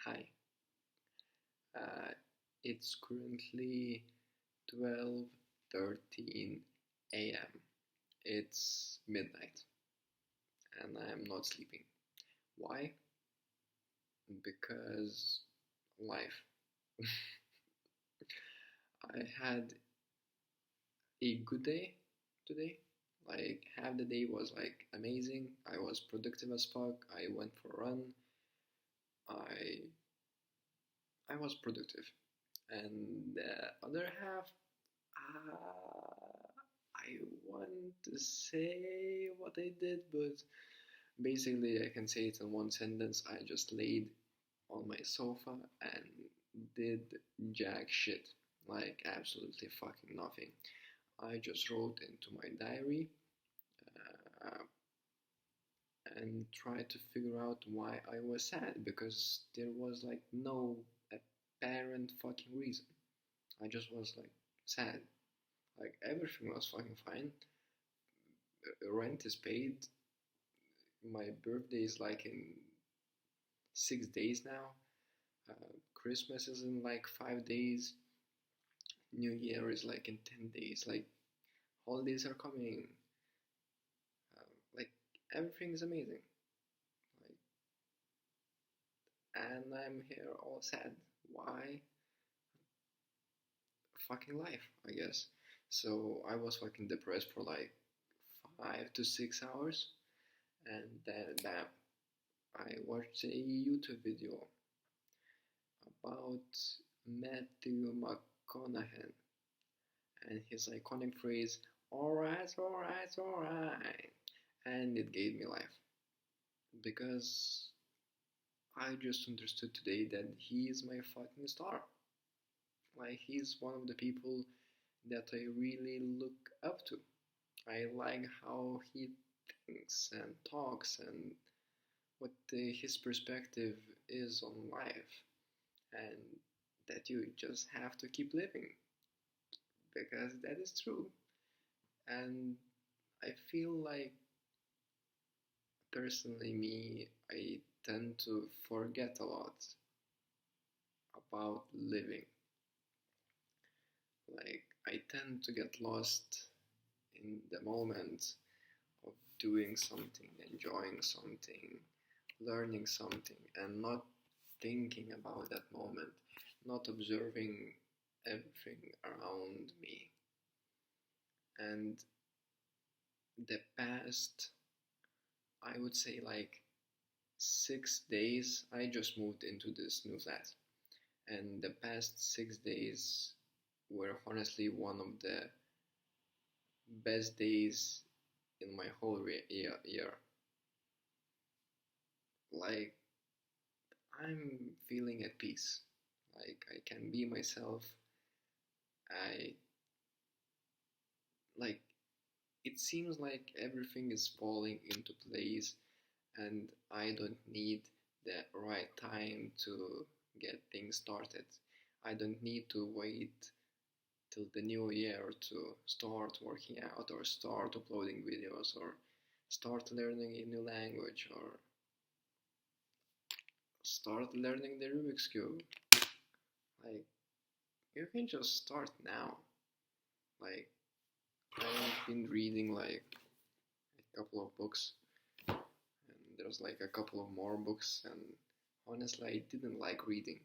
Hi. Uh, it's currently 12:13 a.m. It's midnight and I'm not sleeping. Why? Because life. I had a good day today. Like half the day was like amazing. I was productive as fuck. I went for a run. I I was productive. And the other half, I want to say what I did, but basically I can say it in one sentence. I just laid on my sofa and did jack shit. Like absolutely fucking nothing. I just wrote into my diary uh, and tried to figure out why I was sad because there was like no apparent fucking reason. I just was like sad. Like everything was fucking fine. Rent is paid. My birthday is like in 6 days now. Christmas is in like 5 days. New Year is like in 10 days. Like holidays are coming. Like everything is amazing. Like, and I'm here all sad. Why? Fucking life, I guess. So I was fucking depressed for like 5 to 6 hours, and then bam, I watched a YouTube video about Matthew McConaughey and his iconic phrase, alright, alright, alright. And it gave me life. Because I just understood today that he is my fucking star. Like, he's one of the people that I really look up to. I like how he thinks and talks and what his perspective is on life. And that you just have to keep living because that is true. And I feel like personally, me, I tend to forget a lot about living. Like, I tend to get lost in the moment of doing something, enjoying something, learning something, and not thinking about that moment, not observing everything around me. And the past, I would say, like 6 days, I just moved into this new flat. And the past 6 days were honestly one of the best days in my whole year. Like, I'm feeling at peace. Like, I can be myself. I, like, it seems like everything is falling into place and I don't need the right time to get things started. I don't need to wait till the new year to start working out or start uploading videos or start learning a new language or start learning the Rubik's Cube. Like, you can just start now. Like, I've been reading like a couple of books and there's like a couple of more books, and honestly I didn't like reading.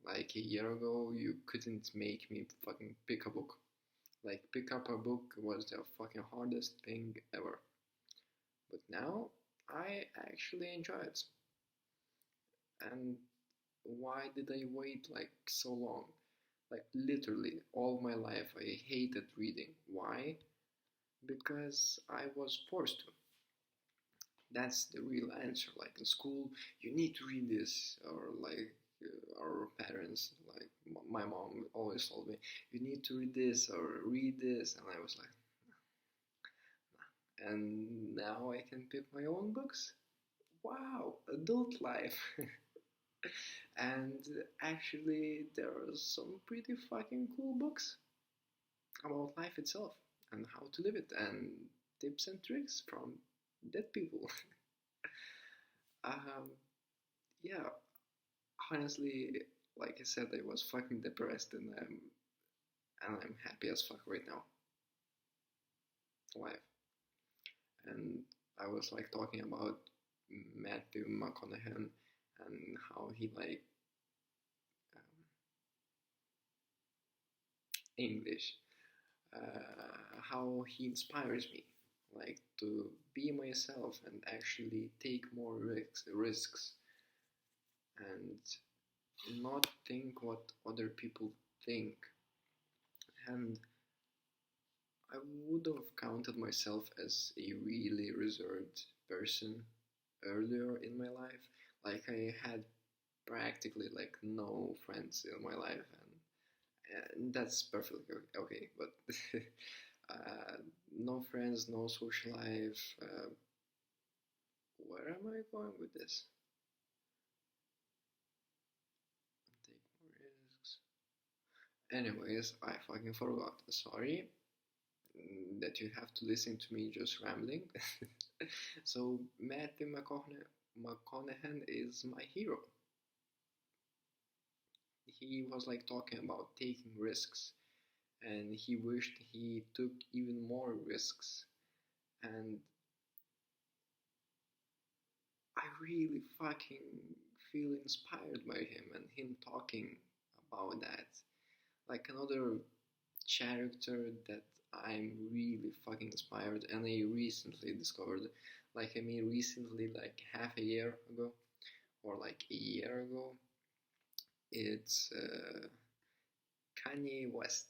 Like a year ago you couldn't make me fucking pick a book. Like pick up a book was the fucking hardest thing ever. But now I actually enjoy it. And why did I wait like so long? Like literally all my life I hated reading. Why? Because I was forced to. That's the real answer. Like in school, you need to read this, or like our parents, like my mom always told me, you need to read this or read this, and I was like, nah. And now I can pick my own books. Wow, adult life. And actually, there are some pretty fucking cool books about life itself and how to live it, and tips and tricks from dead people. um, yeah, honestly, like I said, I was fucking depressed, and I'm happy as fuck right now, alive. And I was like talking about Matthew McConaughey and how he like um, English, how he inspires me, like to be myself and actually take more risks, and not think what other people think. And I would have counted myself as a really reserved person earlier in my life. Like I had practically like no friends in my life, and that's perfectly okay. But no friends, no social life. Where am I going with this? Take more risks. Anyways, I fucking forgot. Sorry that you have to listen to me just rambling. So Matthew McConaughey is my hero. He was like talking about taking risks, and he wished he took even more risks. And I really fucking feel inspired by him and him talking about that. Like another character that I'm really fucking inspired and I recently discovered. Like I mean recently, like half a year ago or like a year ago. It's Kanye West.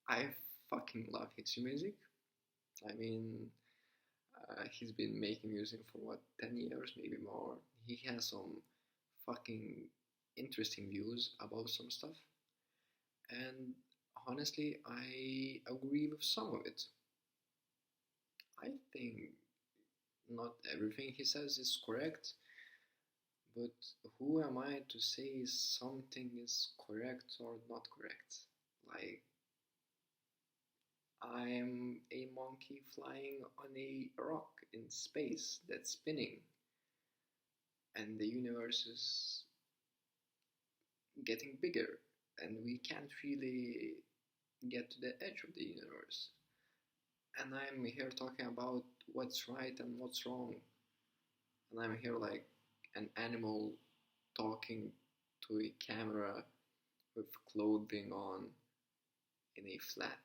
I fucking love his music. I mean, he's been making music for what, 10 years, maybe more. He has some fucking interesting views about some stuff. And honestly, I agree with some of it. I think not everything he says is correct, but who am I to say something is correct or not correct? Like, I'm a monkey flying on a rock in space that's spinning, and the universe is getting bigger, and we can't really get to the edge of the universe. And I'm here talking about what's right and what's wrong, and I'm here like an animal talking to a camera with clothing on in a flat.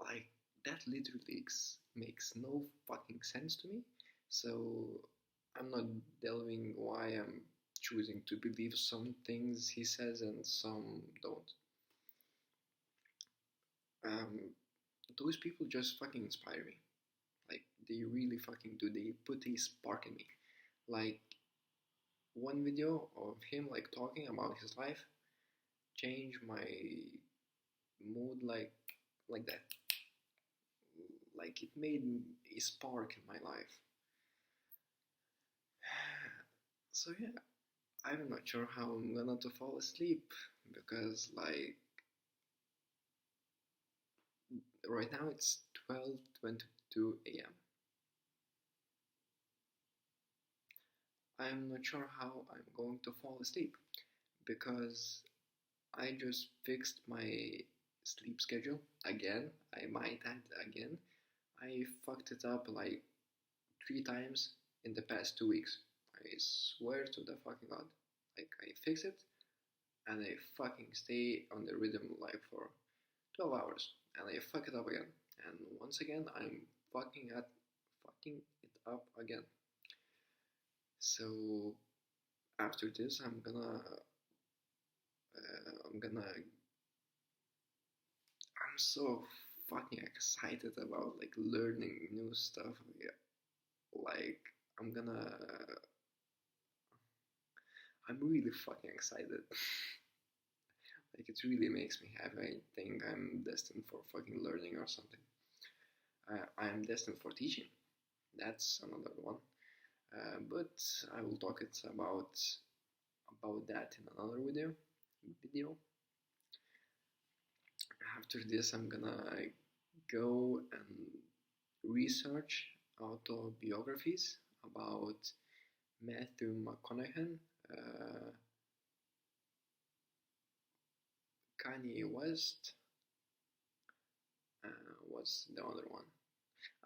Like, that literally makes no fucking sense to me. So I'm not delving why I'm choosing to believe some things he says and some don't. Um, those people just fucking inspire me. Like, they really fucking do. They put a spark in me. Like, one video of him like talking about his life changed my mood like that. Like, it made a spark in my life. So yeah, I'm not sure how I'm gonna to fall asleep because like right now it's 12:22 a.m. I'm not sure how I'm going to fall asleep because I just fixed my sleep schedule again. I might add again. I fucked it up like 3 times in the past 2 weeks. I swear to the fucking god. Like I fix it and I fucking stay on the rhythm like for 12 hours and I fuck it up again. And once again I'm fucking it up again. So after this I'm so fucking excited about like learning new stuff. Yeah, like I'm gonna I'm really fucking excited. Like it really makes me happy. I think I'm destined for fucking learning or something. I'm destined for teaching. That's another one. But I will talk it about that in another video. After this, I'm gonna go and research autobiographies about Matthew McConaughey, uh, Kanye West, what's the other one?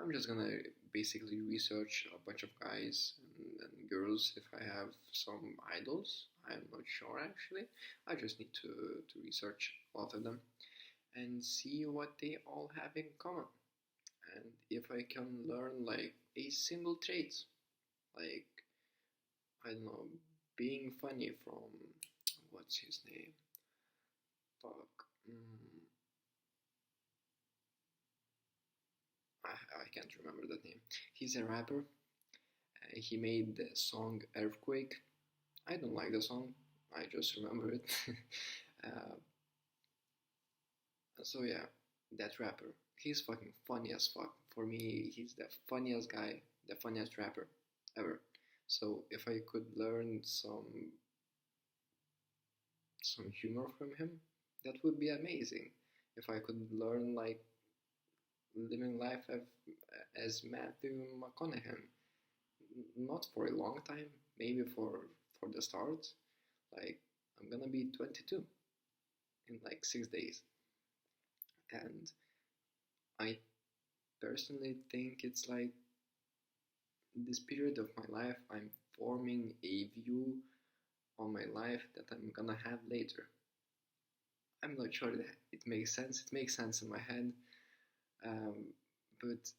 I'm just gonna basically research a bunch of guys and girls if I have some idols. I'm not sure actually. I just need to research a lot of them and see what they all have in common. And if I can learn like a single trait, like I don't know, being funny from what's his name? Fuck. I can't remember that name. He's a rapper. He made the song Earthquake. I don't like the song. I just remember it. uh, so yeah, that rapper. He's fucking funny as fuck. For me, he's the funniest guy, the funniest rapper ever. So if I could learn some humor from him, that would be amazing. If I could learn like living life as Matthew McConaughey, not for a long time, maybe for the start. Like I'm gonna be 22 in like 6 days, and I personally think it's like this period of my life I'm forming a view on my life that I'm gonna have later. I'm not sure that it makes sense. It makes sense in my head, um, but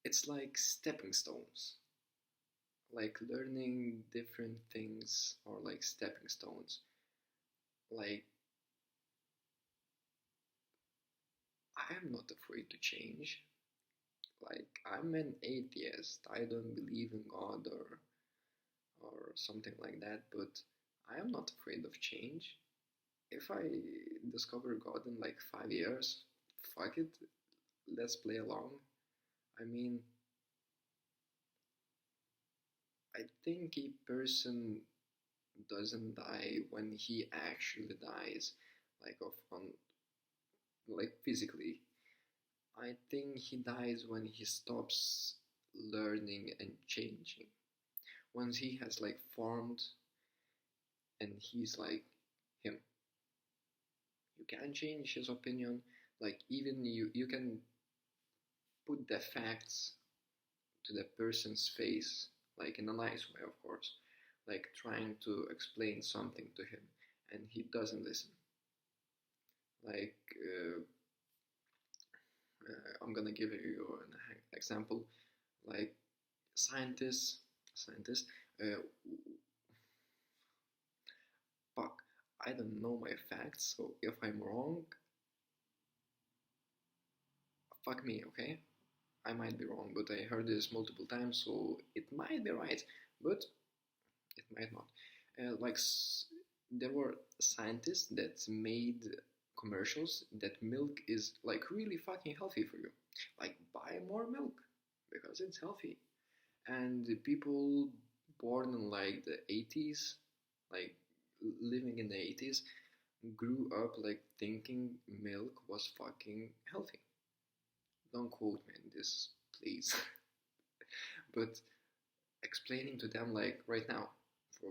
it's like stepping stones, like learning different things or like stepping stones. Like I am not afraid to change. Like I'm an atheist. I don't believe in God or something like that, but I am not afraid of change. If I discover God in like 5 years, fuck it, let's play along. I mean, I think a person doesn't die when he actually dies, like of on like physically. I think he dies when he stops learning and changing. Once he has like formed and he's like him, you can change his opinion. Like even you can put the facts to the person's face, like in a nice way, of course, like trying to explain something to him, and he doesn't listen. Like I'm gonna give you an example. Like scientists. Uh, fuck, I don't know my facts, so if I'm wrong, fuck me, okay? I might be wrong, but I heard this multiple times, so it might be right, but it might not. Like there were scientists that made commercials that milk is like really fucking healthy for you. Like buy more milk because it's healthy. And the people born in like the 80s, like living in the 80s, grew up like thinking milk was fucking healthy. Don't quote me on this, please. But explaining to them like right now,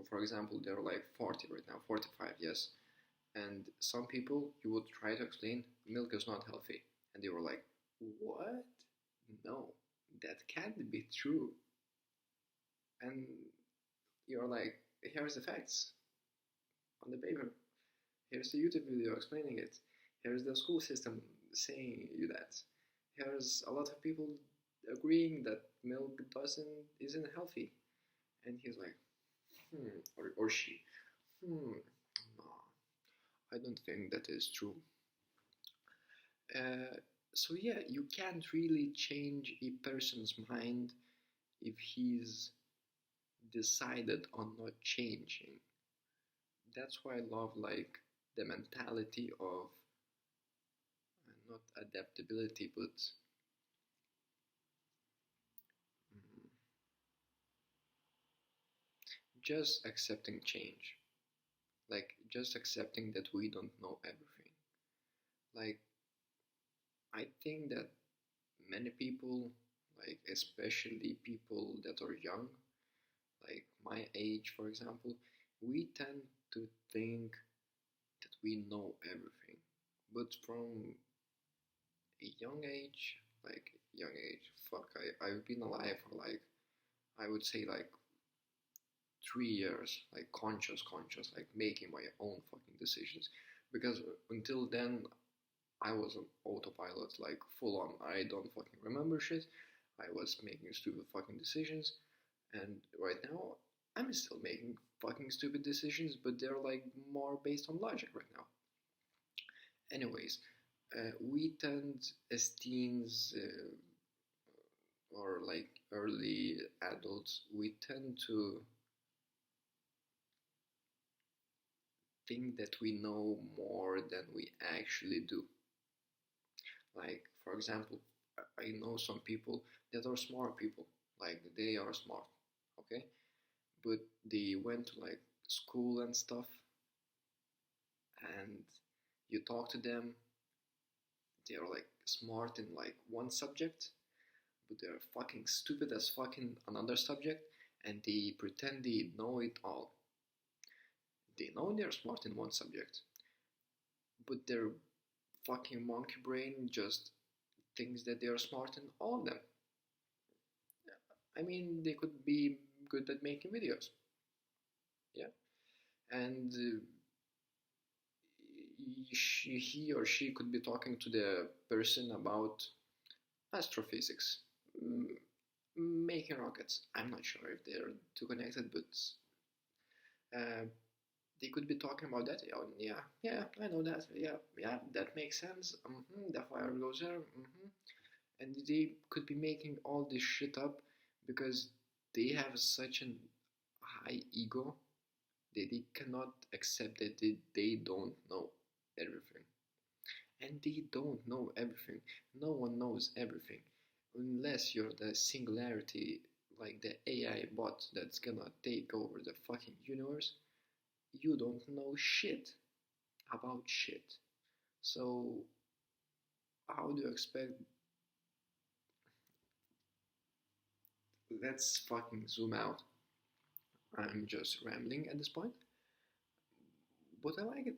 for example, they're like 40 right now, 45, yes. And some people you would try to explain milk is not healthy, and they were like, what? No, that can't be true. And you're like, here's the facts on the paper. Here's the YouTube video explaining it. Here's the school system saying you that. Here's a lot of people agreeing that milk isn't healthy. And he's like, or she, no, I don't think that is true. Uh, so yeah, you can't really change a person's mind if he's decided on not changing. That's why I love like the mentality of not adaptability, but mm, just accepting change. Like just accepting that we don't know everything. Like I think that many people, like especially people that are young, like my age, for example, we tend to think that we know everything. But from a young age, fuck, I've been alive for like, I would say like 3 years, like conscious, like making my own fucking decisions. Because until then, I was on autopilot, like full on. I don't fucking remember shit. I was making stupid fucking decisions, and right now, I'm still making fucking stupid decisions, but they're like more based on logic right now. Anyways, we tend as teens or like early adults, we tend to think that we know more than we actually do. Like, for example, I know some people that are smart people, like they are smart, okay? But they went to like school and stuff, and you talk to them, they're like smart in like one subject, but they're fucking stupid as fucking another subject, and they pretend they know it all. They know they're smart in one subject, but their fucking monkey brain just thinks that they are smart in all of them. I mean, they could be good at making videos, yeah, and he or she could be talking to the person about astrophysics, making rockets. I'm not sure if they're too connected, but uh, they could be talking about that. Oh, yeah, yeah, I know that. Yeah, yeah, that makes sense. The fire goes there. And they could be making all this shit up because they have such an high ego that they cannot accept that they don't know everything. And they don't know everything. No one knows everything. Unless you're the singularity, like the AI bot that's gonna take over the fucking universe, you don't know shit about shit. So, how do you expect? Let's fucking zoom out. I'm just rambling at this point, but I like it.